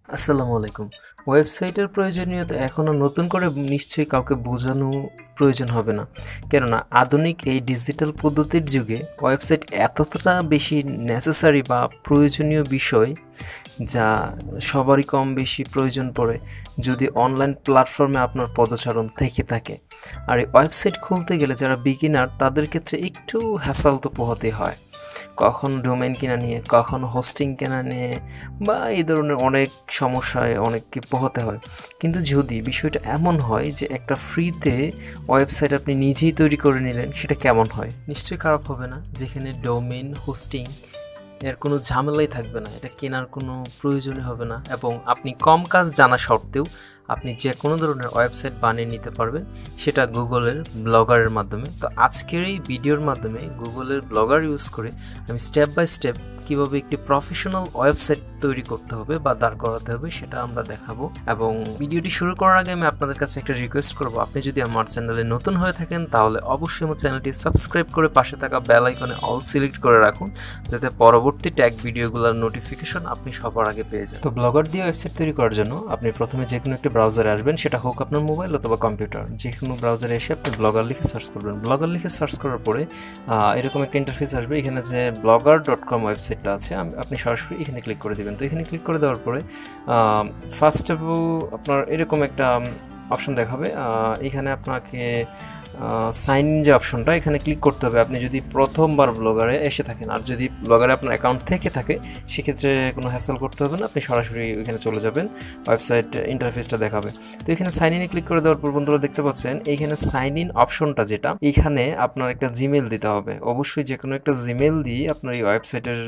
আসসালামু আলাইকুম। ওয়েবসাইটের প্রয়োজনীয়তা এখনও নতুন করে নিশ্চয়ই কাউকে বোঝানো প্রয়োজন হবে না। কেননা আধুনিক এই ডিজিটাল পদ্ধতির যুগে ওয়েবসাইট এতটা বেশি নেসেসারি বা প্রয়োজনীয় বিষয়, যা সবারই কম বেশি প্রয়োজন পড়ে যদি অনলাইন প্ল্যাটফর্মে আপনার পদচারণ থেকে থাকে। আর এই ওয়েবসাইট খুলতে গেলে যারা বিগিনার তাদের ক্ষেত্রে একটু হ্যাসাল তো পোহাতে হয়। কখন ডোমেইন কেনা নিয়ে, কখন হোস্টিং কেনা নিয়ে বা এই ধরনের অনেক সমস্যায় অনেককে পোহাতে হয়। কিন্তু যদি বিষয়টা এমন হয় যে একটা ফ্রিতে ওয়েবসাইট আপনি নিজেই তৈরি করে নিলেন, সেটা কেমন হয়? নিশ্চয়ই খারাপ হবে না, যেখানে ডোমেইন হোস্টিং এর কোনো ঝামেলাই থাকবে না, এটা কেনার কোনো প্রয়োজনই হবে না, এবং আপনি কম কাজ জানা সত্ত্বেও আপনি যে কোনো ধরনের ওয়েবসাইট বানিয়ে নিতে পারবেন, সেটা গুগলের ব্লগারের মাধ্যমে। তো আজকের এই ভিডিওর মাধ্যমে গুগলের ব্লগার ইউজ করে আমি স্টেপ বাই স্টেপ কীভাবে একটি প্রফেশনাল ওয়েবসাইট তৈরি করতে হবে বা দাঁড় করাতে হবে সেটা আমরা দেখাবো। এবং ভিডিওটি শুরু করার আগে আমি আপনাদের কাছে একটা রিকোয়েস্ট করব, আপনি যদি আমার চ্যানেলে নতুন হয়ে থাকেন তাহলে অবশ্যই আমার চ্যানেলটি সাবস্ক্রাইব করে পাশে থাকা বেল আইকনে অল সিলেক্ট করে রাখুন, যাতে পরবর্তী ট্যাগ ভিডিওগুলোর নোটিফিকেশন আপনি সবার আগে পেয়ে যান। তো ব্লগার দিয়ে ওয়েবসাইট তৈরি করার জন্য আপনি প্রথমে যে কোনো একটা ব্রাউজারে আসবেন, সেটা হোক আপনার মোবাইল অথবা কম্পিউটার। যে কোনো ব্রাউজারে এসে আপনি ব্লগার লিখে সার্চ করবেন। ব্লগার লিখে সার্চ করার পরে এরকম একটা ইন্টারফেস আসবে। এখানে যে blogger.com ওয়েবসাইটটা আছে আপনি সরাসরি এখানে ক্লিক করে দেবেন। তো এখানে ক্লিক করে দেওয়ার পরে ফার্স্ট অফ অল আপনার এরকম একটা অপশন দেখাবে। এখানে আপনাকে সাইন ইন যে অপশনটা, এখানে ক্লিক করতে হবে আপনি যদি প্রথমবার ব্লগারে এসে থাকেন। আর যদি ব্লগারে আপনার অ্যাকাউন্ট থেকে থাকে সেক্ষেত্রে কোনো হ্যাসেল করতে হবে না, আপনি সরাসরি ওইখানে চলে যাবেন, ওয়েবসাইট ইন্টারফেসটা দেখাবে। তো এখানে সাইন ইনে ক্লিক করে দেওয়ার পর বন্ধুরা দেখতে পাচ্ছেন এইখানে সাইন ইন অপশনটা, যেটা এখানে আপনার একটা জিমেল দিতে হবে। অবশ্যই যে কোনো একটা জিমেল দিয়ে আপনার এই ওয়েবসাইটের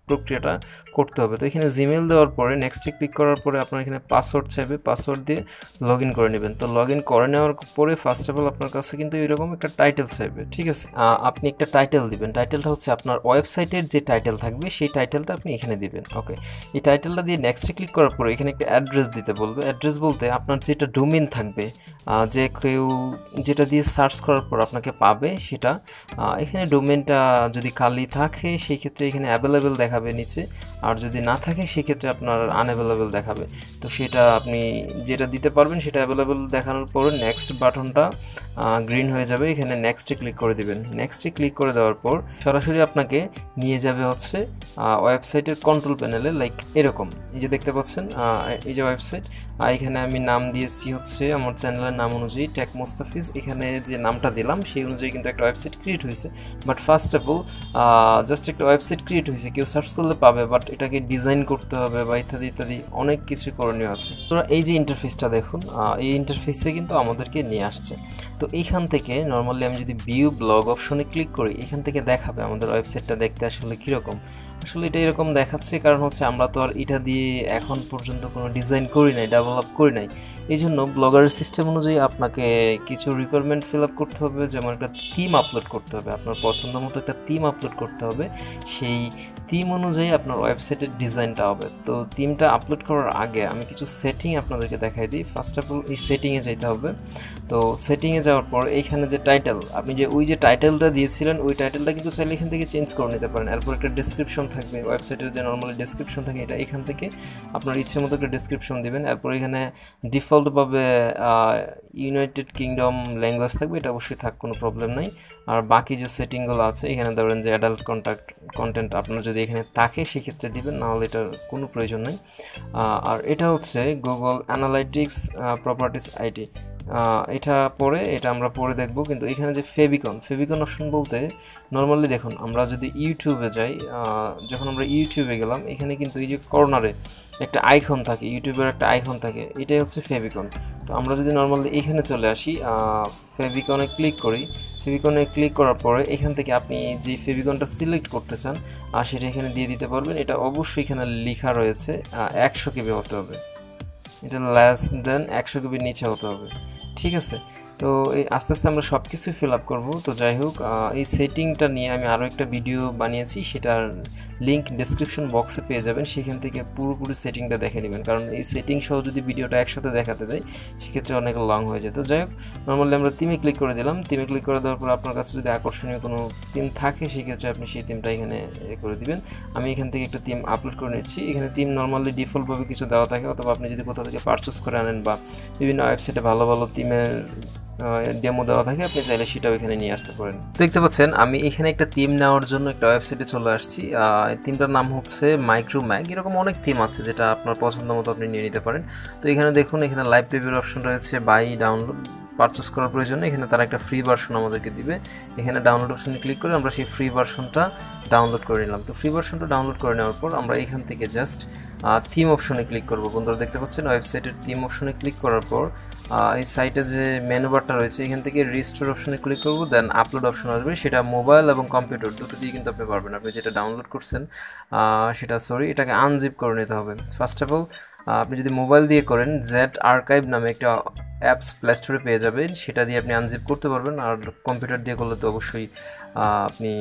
প্রক্রিয়াটা করতে হবে। তো এখানে জিমেল দেওয়ার পরে নেক্সটে ক্লিক করার পরে আপনার এখানে পাসওয়ার্ড চাইবে, পাসওয়ার্ড দিয়ে লগ ইন করে নেবেন। তো লগ ইন করে নেওয়ার পরে ফার্স্ট অফ অল আপনার কাছে কিন্তু এরকম একটা টাইটেল চাইবে, ঠিক আছে? আপনি একটা টাইটেল দিবেন। টাইটেলটা হচ্ছে আপনার ওয়েবসাইটের যে টাইটেল থাকবে সেই টাইটেলটা আপনি এখানে দিবেন। ওকে, এই টাইটেলটা দিয়ে নেক্সটে ক্লিক করার পরে এখানে একটা অ্যাড্রেস দিতে বলবে। অ্যাড্রেস বলতে আপনার যেটা ডোমেইন থাকবে, যে কেউ যেটা দিয়ে সার্চ করার পর আপনাকে পাবে সেটা। এখানে ডোমেইনটা যদি খালি থাকে সেই ক্ষেত্রে এখানে অ্যাভেলেবেল দেখাবে নিচে, আর যদি না থাকে সেক্ষেত্রে আপনার আনঅ্যাভেলেবেল দেখাবে। তো সেটা আপনি যেটা দিতে পারবেন সেটা অ্যাভেলেবেল দেখানোর পরে নেক্সট বাটনটা গ্রিন হয়ে যাবে। এখানে নেক্সটে ক্লিক করে দিবেন। নেক্সটে ক্লিক করে দেওয়ার পর সরাসরি আপনাকে নিয়ে যাবে হচ্ছে ওয়েবসাইটের কন্ট্রোল প্যানেলে, লাইক এরকম। এই যে দেখতে পাচ্ছেন এই যে ওয়েবসাইট, এখানে আমি নাম দিয়েছি হচ্ছে আমার চ্যানেলের নাম অনুযায়ী ট্যাগ মুস্তাফিজ। এখানে যে নামটা দিলাম সেই অনুযায়ী কিন্তু একটা ওয়েবসাইট ক্রিয়েট হয়েছে। But first of all just একটা ওয়েবসাইট ক্রিয়েট হয়েছে, কেউ সার্চ করলে পাবে, বাট এটাকে ডিজাইন করতে হবে বা ইত্যাদি ইত্যাদি অনেক কিছু করণীয় আছে। তো এই যে ইন্টারফেসটা দেখুন, এই ইন্টারফেসে কিন্তু আমাদেরকে নিয়ে আসছে। তো এইখান থেকে নর্মালি আমি যদি ভিউ ব্লগ অপশনে ক্লিক করি, এখান থেকে দেখাবে আমাদের ওয়েবসাইটটা দেখতে আসলে কীরকম। আসলে এটা এরকম দেখাচ্ছে কারণ হচ্ছে আমরা তো আর এটা দিয়ে এখন পর্যন্ত কোনো ডিজাইন করি নাই, ডেভেলপ করি নাই। এই জন্য ব্লগারের সিস্টেম অনুযায়ী আপনাকে কিছু রিকোয়ারমেন্ট ফিল আপ করতে হবে, যেমন একটা থিম আপলোড করতে হবে, আপনার পছন্দ মতো একটা থিম আপলোড করতে হবে। সেই থিম অনুযায়ী আপনার ওয়েবসাইটের ডিজাইনটা হবে। তো থিমটা আপলোড করার আগে আমি কিছু সেটিং আপনাদেরকে দেখাই দিই। ফার্স্ট অফ অল এই সেটিংয়ে যেতে হবে। তো সেটিংয়ে যাওয়ার পর এইখানে যে টাইটেল, আপনি যে ওই যে টাইটেলটা দিয়েছিলেন ওই টাইটেলটা কিন্তু চাইলে এখান থেকে চেঞ্জ করে নিতে পারেন। এরপর একটা ডেসক্রিপশন থাকবে, ওয়েবসাইটের যে নর্মালি ডেসক্রিপশন থাকে এটা এখান থেকে আপনার ইচ্ছে মতো একটা ডেসক্রিপশন দিবেন। এরপর এখানে ডিফল্টভাবে ইউনাইটেড কিংডম ল্যাঙ্গুয়েজ থাকবে, এটা অবশ্যই থাক, কোনো প্রবলেম নাই। আর বাকি যে সেটিংগুলো আছে এখানে ধরেন যে অ্যাডাল্ট কন্টেন্ট আপনার যদি এখানে থাকে সেক্ষেত্রে দিবেন, নাহলে এটার কোনো প্রয়োজন নেই। আর এটা হচ্ছে গুগল অ্যানালাইটিক্স প্রপার্টিস আইডি, এটা আমরা পরে দেখব। কিন্তু এখানে যে ফেভিকন অপশন বলতে নর্মালি দেখুন, আমরা যদি ইউটিউবে যাই, যখন আমরা ইউটিউবে গেলাম এখানে কিন্তু এই যে কর্নারে একটা আইকন থাকে, ইউটিউবের একটা আইকন থাকে, এটাই হচ্ছে ফেভিকন। তো আমরা যদি নর্মালি এখানে চলে আসি, ফেভিকনে ক্লিক করি, ফেভিকনে ক্লিক করার পরে এখান থেকে আপনি যে ফেভিকনটা সিলেক্ট করতে চান আর সেটা এখানে দিয়ে দিতে পারবেন। এটা অবশ্যই এখানে লেখা রয়েছে 100 কেবি হতে হবে, এটা লেস দেন 100 কেবির নিচে হতে হবে। ঠিক আছে। তো এই আস্তে আস্তে আমরা সব কিছুই ফিল আপ করবো। তো যাই হোক, এই সেটিংটা নিয়ে আমি আরও একটা ভিডিও বানিয়েছি, সেটার লিঙ্ক ডেসক্রিপশন বক্সে পেয়ে যাবেন, সেখান থেকে পুরোপুরি সেটিংটা দেখে নেবেন, কারণ এই সেটিং সহ যদি ভিডিওটা একসাথে দেখাতে যাই সেক্ষেত্রে অনেক লং হয়ে যায়। তো যাই হোক, নর্মালি আমরা থিমে ক্লিক করে দিলাম। থিমে ক্লিক করে দেওয়ার পর আপনার কাছে যদি আকর্ষণীয় কোনো থিম থাকে সেক্ষেত্রে আপনি সেই থিমটা এখানে করে দিবেন। আমি এখান থেকে একটা থিম আপলোড করে নিচ্ছি। এখানে থিম নর্মালি ডিফল্টভাবে কিছু দেওয়া থাকে, অথবা আপনি যদি কোথাও থেকে পারচেস করে আনেন বা বিভিন্ন ওয়েবসাইটে ভালো ভালো থিমের ডেমো দেওয়া থাকে, আপনি চাইলে সেটাও এখানে নিয়ে আসতে পারেন। দেখতে পাচ্ছেন আমি এখানে একটা থিম নেওয়ার জন্য একটা ওয়েবসাইটে চলে আসছি। এই থিমটার নাম হচ্ছে মাইক্রো ম্যাগ। এরকম অনেক থিম আছে যেটা আপনার পছন্দ মতো আপনি নিয়ে নিতে পারেন। তো এখানে দেখুন, এখানে লাইভ প্রিভিউর অপশন রয়েছে, বাই ডাউনলোড পারচেস করার প্রয়োজনে এখানে তারা একটা ফ্রি ভার্সন আমাদেরকে দিবে। এখানে ডাউনলোড অপশনে ক্লিক করে আমরা সেই ফ্রি ভার্সনটা ডাউনলোড করে নিলাম। তো ফ্রি ভার্সনটা ডাউনলোড করে নেওয়ার পর আমরা এখান থেকে জাস্ট থিম অপশনে ক্লিক করব। বন্ধুরা দেখতে পাচ্ছেন ওয়েবসাইটের থিম অপশনে ক্লিক করার পর এই সাইটে যে মেনু বারটা রয়েছে এখান থেকে রিস্টোর অপশনে ক্লিক করব, দেন আপলোড অপশন আসবে। সেটা মোবাইল এবং কম্পিউটার দুটো দিয়ে কিন্তু আপনি পারবেন। আপনি যেটা ডাউনলোড করছেন এটাকে আনজিপ করে নিতে হবে। ফার্স্ট অফ অল আপনি যদি মোবাইল দিয়ে করেন, জেড আর্কাইভ নামে একটা অ্যাপস প্লে স্টোরে পেয়ে যাবেন, সেটা দিয়ে আপনি আনজিপ করতে পারবেন। আর কম্পিউটার দিয়ে করলে তো অবশ্যই আপনি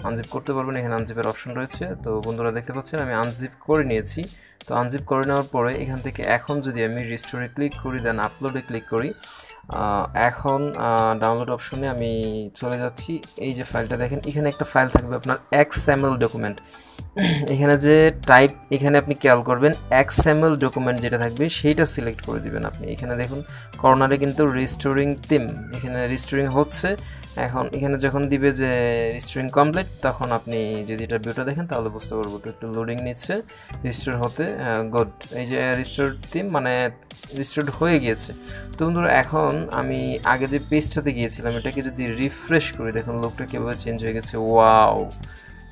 আনজিপ করতে পারবেন। এখানে আনজিপের অপশন রয়েছে। তো বন্ধুরা দেখতে পাচ্ছেন আমি আনজিপ করে নিয়েছি। তো আনজিপ করে নেওয়ার পরে এখান থেকে এখন যদি আমি রিস্টোরে ক্লিক করি, দেন আপলোডে ক্লিক করি, এখন ডাউনলোড অপশনে আমি চলে যাচ্ছি। এই যে ফাইলটা দেখেন, এখানে একটা ফাইল থাকবে আপনার XML ডকুমেন্ট। এখানে যে টাইপ, এখানে আপনি খেয়াল করবেন XML ডকুমেন্ট যেটা থাকবে সেইটা সিলেক্ট করে দিবেন আপনি। এখানে দেখুন কর্নারে কিন্তু রিস্টোরিং থিম, এখানে রিস্টোরিং হচ্ছে। এখন এখানে যখন দিবে যে রিস্টোরিং কমপ্লিট, তখন আপনি যদি এটা ভিউটা দেখেন তাহলে বুঝতে পারবো। তো একটু লোডিং নিচ্ছে রিস্টোর হতে। গুড, এই যে রিস্টোর থিম মানে রিস্টোর্ড হয়ে গিয়েছে। তো বন্ধুরা এখন আমি আগে যে পেজটাতে গিয়েছিলাম এটাকে যদি রিফ্রেশ করি, দেখুন লুকটা কীভাবে চেঞ্জ হয়ে গেছে। ওয়াও,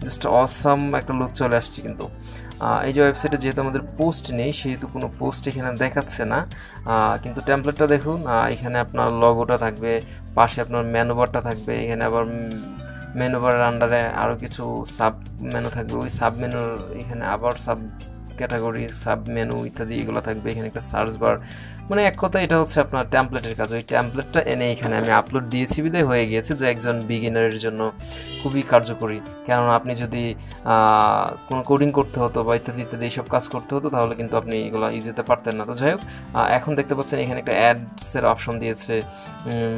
জাস্ট অসাম একটা লুক চলে আসছে। কিন্তু এই যে ওয়েবসাইটে যেহেতু আমাদের পোস্ট নেই সেহেতু কোনো পোস্ট এখানে দেখাচ্ছে না, কিন্তু টেমপ্লেটটা দেখুন, এখানে আপনার লগোটা থাকবে, পাশে আপনার মেনু বারটা থাকবে, এখানে আবার মেনু বারের আন্ডারে আরও কিছু সাব মেনু থাকবে, ওই সাব মেনুর এখানে আবার সাব ক্যাটাগরি, সাব মেনু ইত্যাদি এগুলো থাকবে। এখানে একটা সার্চ বার, মানে এক কথা এটা হচ্ছে আপনার ট্যাম্পলেটের কাজ। ওই ট্যাম্পলেটটা এনে এখানে আমি আপলোড দিয়েছি বিদায় হয়ে গিয়েছে, যে একজন বিগিনারের জন্য খুবই কার্যকরী। কেননা আপনি যদি কোনো কোডিং করতে হতো বা ইত্যাদি ইত্যাদি এইসব কাজ করতে হতো তাহলে কিন্তু আপনি এগুলো ইজিতে পারতেন না। তো যাই হোক, এখন দেখতে পাচ্ছেন এখানে একটা অ্যাডসের অপশন দিয়েছে,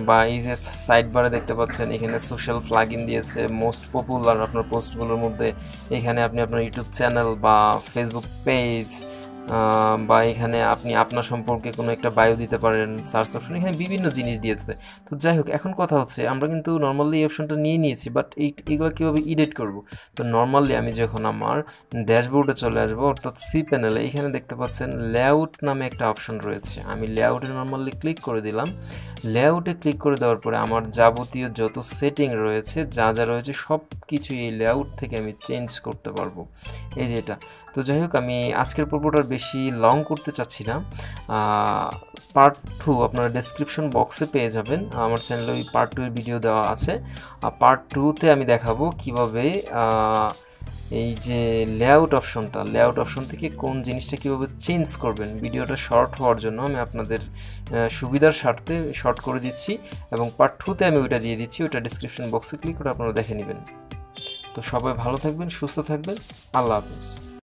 বা এই যে সাইড বারে দেখতে পাচ্ছেন এখানে সোশ্যাল প্লাগইন দিয়েছে, মোস্ট পপুলার আপনার পোস্টগুলোর মধ্যে। এখানে আপনি আপনার ইউটিউব চ্যানেল বা ফেসবুক পেজ বা এখানে আপনি আপনার সম্পর্কে কোনো একটা বায়ো দিতে পারেন, সার্চ অপশন, এখানে বিভিন্ন জিনিস দিয়েছে। তো যাই হোক, এখন কথা হচ্ছে আমরা কিন্তু নর্মালি এই অপশনটা নিয়ে নিয়েছি, বাট এইগুলো কীভাবে এডিট করব। তো নর্মালি আমি যখন আমার ড্যাশবোর্ডে চলে আসবো, অর্থাৎ সি প্যানেলে, এখানে দেখতে পাচ্ছেন লেআউট নামে একটা অপশন রয়েছে। আমি লেআউটে নর্মালি ক্লিক করে দিলাম। লেআউটে ক্লিক করে দেওয়ার পরে আমার যাবতীয় যত সেটিং রয়েছে, যা যা রয়েছে সব কিছু এই লেআউট থেকে আমি চেঞ্জ করতে পারবো, এই যে এটা। তো যাই হোক, আমি আজকের পর্বটার বেশি লং করতে চাচ্ছি না। পার্ট 2 আপনারা ডেসক্রিপশন বক্সে পেয়ে যাবেন, আমার চ্যানেলে ওই পার্ট 2 এর ভিডিও দেওয়া আছে। পার্ট 2তে আমি দেখাবো কিভাবে এই যে লেআউট অপশন থেকে কোন জিনিসটা কীভাবে চেঞ্জ করবেন। ভিডিওটা শর্ট হওয়ার জন্য আমি আপনাদের সুবিধার স্বার্থে শর্ট করে দিচ্ছি, এবং পার্ট 2তে আমি ওইটা দিয়ে দিচ্ছি, ওইটা ডেসক্রিপশন বক্সে ক্লিক করে আপনারা দেখে নেবেন। তো সবাই ভালো থাকবেন, সুস্থ থাকবেন, আল্লাহ হাফেজ।